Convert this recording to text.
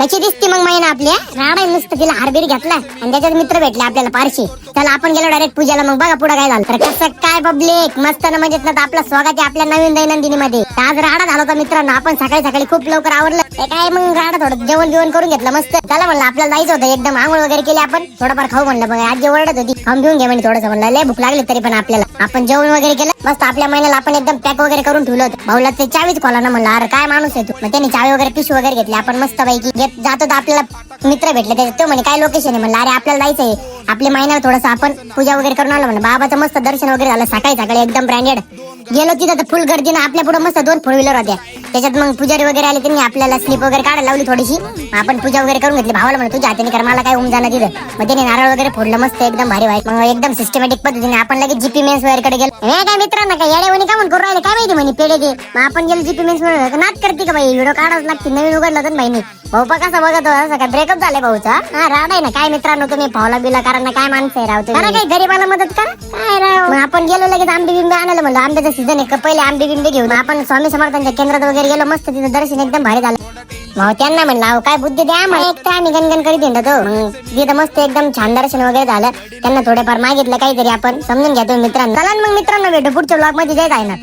कशी दिसती मग महिना आपल्या राडा नुसतं तिला हारबीर घेतला आणि त्याच्यात मित्र भेटले आपल्याला पारशी. त्याला आपण गेलो डायरेक्ट पूजाला. मग बघा पुढे काय झालं तर कसं काय पब्लिक मस्त ना म्हणजे आपलं स्वागत आहे आपल्या नवीन दैनंदिनी मध्ये. आज राडा झाला होता मित्रांनो. आपण सकाळी सकाळी खूप लवकर आवरलं ते काय मग राडा थोडं जेवण बिवण करून घेतलं मस्त. त्याला म्हणलं आपल्याला जायचं होतं एकदम आंघोळ वगैरे केली आपण थोडंफार खाऊ म्हणलं. बघा आज ओरडत होती खाऊन घेऊन घे म्हणजे थोडंसं म्हणलं लय भूक लागली तरी पण आपल्याला आपण जेवण वगैरे केलं मस्त. आपल्या महिन्याला आपण एकदम पॅक वगैरे करून ठेवलं होतं. भाऊला ते चावीच खोला ना म्हणलं अरे काय माणूस आहे तू. मग त्याने चावी वगैरे पिशवी वगैरे घेतली. आपण मस्त पैकी जातो तर आपल्याला मित्र भेटले त्याच्यात. तो म्हणे काय लोकेशन आहे म्हणलं अरे आपल्याला जायचंय आपल्या महिन्याला थोडंसं आपण पूजा वगैरे करून आलो म्हणलं. बाबाचं मस्त दर्शन वगैरे झालं सकाळी सकाळी एकदम ब्रँडेड. गेलो तिथं तर फुल गर्दीनं आपल्या पुढे मस्त 2 फोर व्हीलर होत्या. त्याच्यात मग पुजारी वगैरे आले त्यांनी आपल्याला स्लिप वगैरे काढायला लावली थोडीशी. आपण पूजा वगैरे करून घेतली. भावाला म्हणलं तुझ्या हाताने कर मला काय झालं तिथं. मग त्याने नारळ वगैरे फोडलं मस्त एकदम भारी व्हायचं. मग एकदम सिस्टमॅटिक पद्धतीने आपण लगेच जीपी मेन्स वगैरे कडे गेलो. हे काय मित्रांनो काय येड्यावानी का म्हणून करू राहिले काय माहिती म्हणे पेढे दे. मग आपण गेलो जीपी मेन्स वर नाच करते का बाई व्हिडिओ काढावं लागते. नवीन उघडलं तर बहिणी भाऊ कसा बघत असं काय ब्रेकअप झालाय भाऊचा. हा राड आहे ना काय मित्रांनो तुम्ही भाऊला बिला कारण काय माणसं आहे राहतो काय गरीबाला मदत करा काय राव. मग आपण गेलो लगेच आंबे बिंबे आणायला म्हणलं आंब्याचा सीझन आहे पहिले आंबे बिंबे घेऊन आपण स्वामी समर्थांच्या केंद्रात वगैरे गेलो मस्त. तिथं दर्शन एकदम भारी झालं. भाऊ त्यांना म्हणलं अहो काय बुद्धी द्या मला एक तर आम्ही गणगण करीत हिंडतो. मग तिथं मस्त एकदम छान दर्शन वगैरे झालं. त्यांना थोडेफार मागितलं काहीतरी आपण समजून घ्या तुम्ही मित्रांनो. चला मग मित्रांनो भेटू पुढच्या ब्लॉग मध्ये जायचं आहे ना.